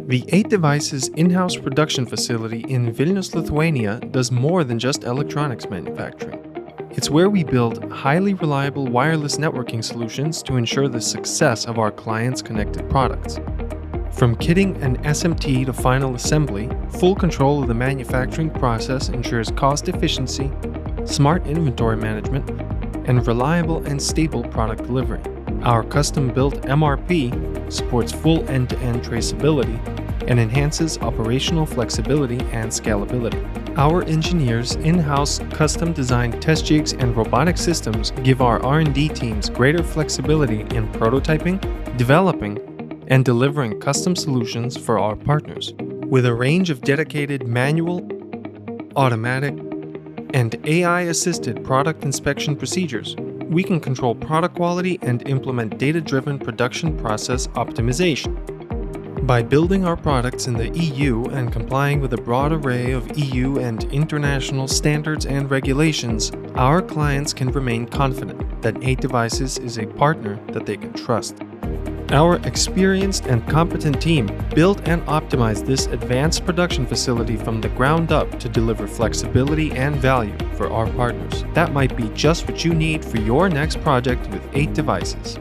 The 8devices in-house production facility in Vilnius, Lithuania does more than just electronics manufacturing. It's where we build highly reliable wireless networking solutions to ensure the success of our clients' connected products. From kitting an SMT to final assembly, full control of the manufacturing process ensures cost efficiency, smart inventory management, and reliable and stable product delivery. Our custom-built MRP supports full end-to-end traceability and enhances operational flexibility and scalability. Our engineers' in-house custom-designed test jigs and robotic systems give our R&D teams greater flexibility in prototyping, developing, and delivering custom solutions for our partners. With a range of dedicated manual, automatic, and AI-assisted product inspection procedures, we can control product quality and implement data-driven production process optimization. By building our products in the EU and complying with a broad array of EU and international standards and regulations, our clients can remain confident that 8devices is a partner that they can trust. Our experienced and competent team built and optimized this advanced production facility from the ground up to deliver flexibility and value for our partners. That might be just what you need for your next project with 8devices.